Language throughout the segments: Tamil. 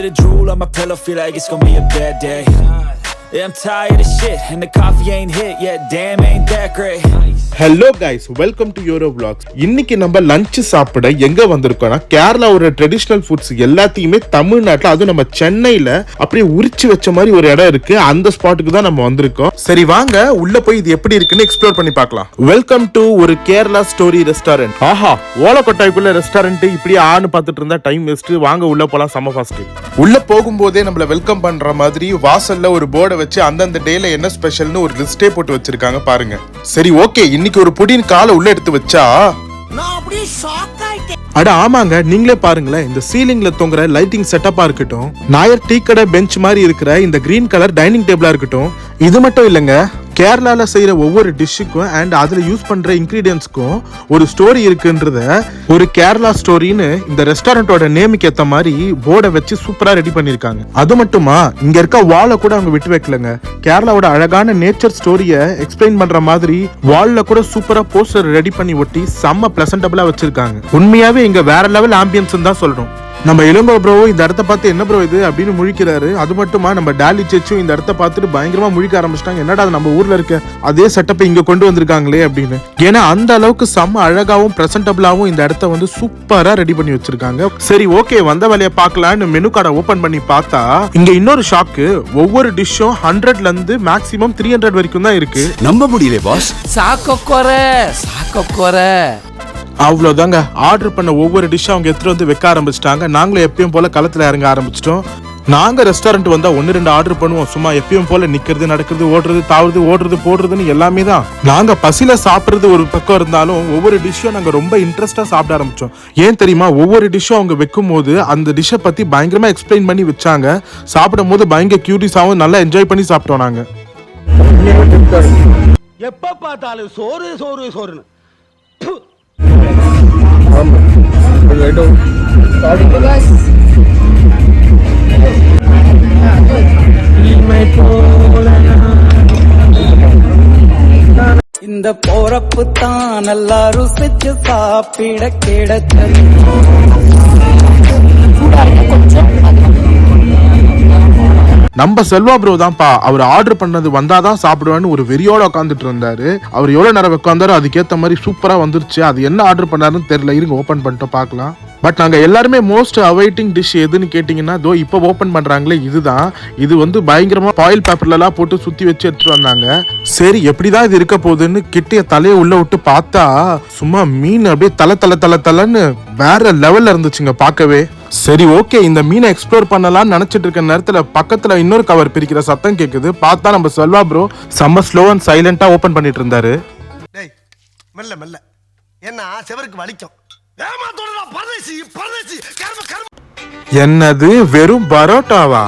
bit of drool on my pillow, feel like it's gonna be a bad day. Yeah, I'm tired of shit, and the coffee ain't hit yet, damn ain't that great. Hello guys, welcome to Euro Vlogs. இன்னைக்கு நம்ம லஞ்ச் சாப்பிட எங்க வந்திருக்கோம்னா கேரளாவோட ட்ரெடிஷனல் ஃபுட்ஸ் எல்லாத்தையுமே தமிழ்நாட்டுல அதுவும் நம்ம சென்னையில அப்படியே உரிச்சு வச்ச மாதிரி ஒரு இடம் இருக்கு. அந்த ஸ்பாட்டுக்கு தான் நம்ம வந்திருக்கோம். சரி வாங்க உள்ள போய் இது எப்படி இருக்குன்னு எக்ஸ்ப்ளோர் பண்ணி பார்க்கலாம். வெல்கம் டு ஒரு கேரளா ஸ்டோரி ரெஸ்டாரண்ட். ஆஹா, ஓலக்கொட்டாய்க்குள்ள ரெஸ்டாரண்ட் இப்படி ஆன்னு பார்த்துட்டு இருந்தா டைம் வேஸ்ட். வாங்க உள்ள போலாம், செம ஃபாஸ்ட். உள்ள போகும்போதே நம்மள வெல்கம் பண்ற மாதிரி வாசல்ல ஒரு போர்டை வச்சு அந்தந்த டேல என்ன ஸ்பெஷல்னு ஒரு லிஸ்டே போட்டு வச்சிருக்காங்க பாருங்க. சரி ஓகே, இன்னைக்கு ஒரு புடின் காலை உள்ள எடுத்து வச்சா நான் அப்படியே ஷாக் ஆயிட்டேன். அட ஆமாங்க, நீங்களே பாருங்களேன். இந்த சீலிங்ல தொங்குற லைட்டிங் செட்டப்பா இருக்கட்டும், நாயர் டீ கடை பெஞ்ச் மாதிரி இருக்கிற இந்த கிரீன் கலர் டைனிங் டேபிளா இருக்கட்டும், இது மட்டும் இல்லைங்க, கேரளால செய்யற ஒவ்வொரு டிஷ்ஷுக்கும் அண்ட் அதுல யூஸ் பண்ற இன்கிரீடியன்ஸ்க்கும் ஒரு ஸ்டோரி இருக்குன்றத ஒரு கேரளா ஸ்டோரின்னு இந்த ரெஸ்டாரண்டோட நேமுக்கு ஏத்த மாதிரி போர்டை வச்சு சூப்பரா ரெடி பண்ணிருக்காங்க. அது மட்டுமா, இங்க இருக்க வாலை கூட அவங்க விட்டு வைக்கலங்க. கேரளாவோட அழகான நேச்சர் ஸ்டோரிய எக்ஸ்பிளைன் பண்ற மாதிரி வால்ல கூட சூப்பரா போஸ்டர் ரெடி பண்ணி ஒட்டி செம்ம பிளசன்டபிளா வச்சிருக்காங்க. உண்மையாவே இங்க வேற லெவல் ஆம்பியன்ஸ் தான் சொல்றோம். நம்ம இளங்கோ ப்ரோ இந்த இடத்த பார்த்து என்ன ப்ரோ இது அப்படின்னு முழிக்கிறாரு. அது மட்டுமா, நம்ம டாலி சேச்சும் இந்த இடத்த பார்த்துட்டு பயங்கரமா முழிக்க ஆரம்பிச்சிட்டாங்க. என்னடா அது நம்ம ஊர்ல இருக்க அதே செட்டப்பை இங்க கொண்டு வந்திருக்காங்களே அப்படின்னு. ஏன்னா அந்த அளவுக்கு செம்ம அழகாவும் பிரசன்டபிளாவும் இந்த இடத்த வந்து சூப்பரா ரெடி பண்ணி வச்சிருக்காங்க. சரி ஓகே, வந்த வேலையை பார்க்கலான்னு மெனு கார்டை ஓபன் பண்ணி பார்த்தா இங்க இன்னொரு ஷாக்கு. ஒவ்வொரு டிஷ்ஷும் 100ல இருந்து மேக்ஸிமம் 300 வரைக்கும் தான் இருக்கு. நம்ப முடியல பாஸ். சாக்கோக்கோர அவ்வளோதாங்க. ஆர்டர் பண்ண ஒவ்வொரு டிஷ்ஷும் அவங்க எடுத்துட்டு வந்து வைக்க ஆரம்பிச்சிட்டாங்க. நாங்களும் எப்பயும் போல களத்துல இறங்க ஆரம்பிச்சிட்டோம். நாங்க ரெஸ்டாரண்ட் வந்தா 1-2 ஆர்டர் பண்ணுவோம். சும்மா எப்பயும் போல நிக்கிறது, நடக்கிறது, ஓடுறது, தாவுறது, ஓடுறது, போடுறதுன்னு எல்லாமே தான். நாங்க பசியில சாப்பிடுறது ஒரு பக்கம் இருந்தாலும் ஒவ்வொரு டிஷ்ஷும் நாங்க ரொம்ப இன்ட்ரெஸ்டா சாப்பிட ஆரம்பிச்சோம். ஏன் தெரியுமா, ஒவ்வொரு டிஷ்ஷும் அவங்க வைக்கும் போது அந்த டிஷ்ஷை பத்தி பயங்கரமா எக்ஸ்பிளைன் பண்ணி வச்சாங்க. சாப்பிடும் போது பயங்கர கியூரியஸாவும் நல்லா என்ஜாய் பண்ணி சாப்பிட்டோம் நாங்க. எப்ப பார்த்தாலும் சோறு சோறு சோறுன்னு இந்த போறப்பு தான் நல்லா ருசிச்சு சாப்பிட கிடைச்சது. நம்ம செல்வா ப்ரோ தான்ப்பா, அவர் ஆர்டர் பண்ணது வந்தாதான் சாப்பிடுவான்னு ஒரு வெறியோட உட்காந்துட்டு இருந்தாரு. அவர் எவ்வளவு நேரம் உட்காந்தாரோ அதுக்கேற்ற மாதிரி சூப்பரா வந்துருச்சு. அது என்ன ஆர்டர் பண்ணாருன்னு தெரியல, இருங்க ஓபன் பண்ணிட்டு பார்க்கலாம். பட் நாங்க எல்லாருமே மோஸ்ட் அவைட்டிங் டிஷ் எதுன்னு கேட்டீங்கன்னா தோ இப்போ ஓபன் பண்றாங்களே இதுதான். இது வந்து பயங்கரமா பாயில் பேப்பர்ல எல்லாம் போட்டு சுத்தி வச்சு எடுத்துட்டு வந்தாங்க. சரி எப்படிதான் இது இருக்க போகுதுன்னு கிட்டிய தலையை உள்ள விட்டு பார்த்தா சும்மா மீன் அப்படியே தலன்னு வேற லெவல்ல இருந்துச்சுங்க பார்க்கவே. சரி ஓகே, இந்த மீனை எக்ஸ்ப்ளோர் பண்ணலாம்னு நினைச்சிட்டு இருக்க நேரத்துல பக்கத்துல இன்னொரு கவர் பிரிக்கிற சத்தம் கேக்குது. பார்த்தா நம்ம செல்வா ப்ரோ செம்ம ஸ்லோ அண்ட் சைலண்டா ஓபன் பண்ணிட்டு இருந்தாரு. மெல்ல மெல்ல என்ன செவருக்கு வலிக்கும். என்னது வெறும் பரோட்டாவா,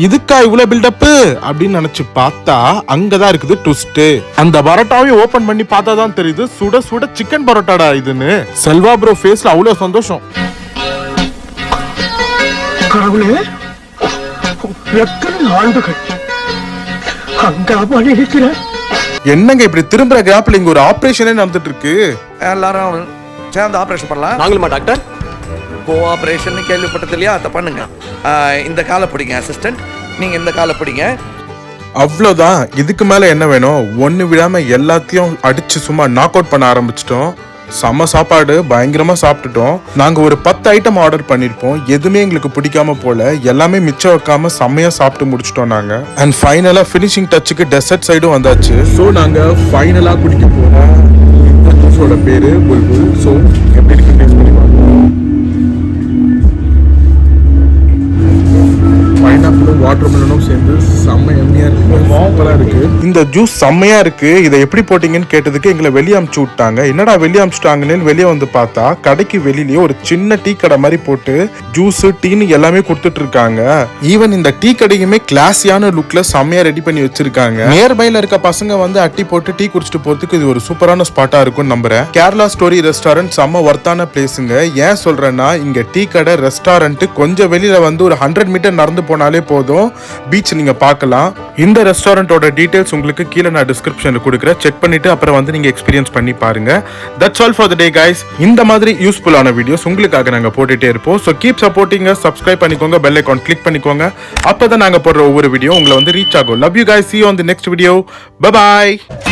இதுக்கா இவ்வளவு பில்டப் அப்படின்னு நினைச்சு பார்த்தா அங்கதான் இருக்குது ட்விஸ்ட். அந்த பரோட்டாவையும் ஓபன் பண்ணி பார்த்தா தான் தெரியுது சுட சுட சிக்கன் பரோட்டாடா இதுன்னு. செல்வா ப்ரோ ஃபேஸ்ல அவ்வளவு சந்தோஷம். என்னங்க இப்படி திரும்புற கேப்ல இங்க ஒரு ஆபரேஷனே நடந்துட்டு இருக்கு. எல்லாரும் சேர்ந்து ஆபரேஷன் பண்ணலாம். நாங்களுமா டாக்டர்? கோஆபரேஷன் கேள்விப்பட்டது இல்லையா? அதை பண்ணுங்க. இந்த காலை பிடிங்க அசிஸ்டன்ட், நீங்க இந்த காலை பிடிங்க. அவ்வளவுதான், இதுக்கு மேல என்ன வேணும்? ஒண்ணு விடாம எல்லாத்தையும் அடிச்சு சும்மா நாக் அவுட் பண்ண ஆரம்பிச்சிட்டோம். செம்ம சாப்பாடு, பயங்கரமா சாப்பிட்டுட்டோம். நாங்க ஒரு 10 ஐட்டம் ஆர்டர் பண்ணிருப்போம். எதுவுமே எங்களுக்கு பிடிக்காம போல, எல்லாமே மிச்சம் வைக்காம செம்மையா சாப்பிட்டு முடிச்சிட்டோம் நாங்க. அண்ட் ஃபைனலா ஃபினிஷிங் டச்சுக்கு டெசர்ட் சைடும் வந்தாச்சு. ஸோ நாங்க ஃபைனலா குடிக்க போறோம். ஜூஸோட பேரு புல்புல். ஸோ எப்படி இருக்கு டேஸ்ட் பண்ணி பார்க்கலாம். பைனாப்பிளும் வாட்டர்மெலனும் சேர்ந்து செம்ம எம்மியா இருக்கு, சூப்பரா இருக்கு. இந்த ஜூஸ் செம்மையா இருக்கு. இதை எப்படி போட்டீங்கன்னு கேட்டதுக்கு எங்களை வெளியே அமுச்சு விட்டாங்க. என்னடா வெளியே அமுச்சுட்டாங்கன்னு வெளியே வந்து பார்த்தா கடைக்கு வெளியிலேயே ஒரு சின்ன டீ கடை மாதிரி போட்டு ஜூஸ் டீன்னு எல்லாமே கொடுத்துட்டு இருக்காங்க. ஈவன் இந்த டீ கடையுமே கிளாஸியான லுக்ல செம்மையா ரெடி பண்ணி வச்சிருக்காங்க. நியர்பைல இருக்க பசங்க வந்து அட்டி போட்டு டீ குடிச்சிட்டு போறதுக்கு இது ஒரு சூப்பரான ஸ்பாட்டா இருக்கும்னு நம்புறேன். கேரளா ஸ்டோரி ரெஸ்டாரண்ட் செம்ம ஒர்த்தான பிளேஸுங்க. ஏன் சொல்றேன்னா இங்க டீ கடை ரெஸ்டாரண்ட் கொஞ்சம் வெளியில வந்து ஒரு 100 மீட்டர் நடந்து போனாலே போதும் பீச் நீங்க பார்க்கலாம். இந்த ரெஸ்டாரண்ட் ரெஸ்டாரண்டோட டீடைல்ஸ் உங்களுக்கு கீழே நான் டிஸ்கிரிப்ஷன்ல கொடுக்குறேன். செக் பண்ணிட்டு அப்புறம் வந்து நீங்க எக்ஸ்பீரியன்ஸ் பண்ணி பாருங்க. That's all for the day guys. இந்த மாதிரி யூஸ்ஃபுல்லான வீடியோஸ் உங்களுக்காக நாங்க போட்டுட்டே இருப்போம். So keep supporting us. Subscribe பண்ணிக்கோங்க, பெல் ஐகான் கிளிக் பண்ணிக்கோங்க. அப்பதான் நாங்க போடுற ஒவ்வொரு வீடியோ உங்களை வந்து ரீச் ஆகும். Love you guys. see you on the next video. bye bye.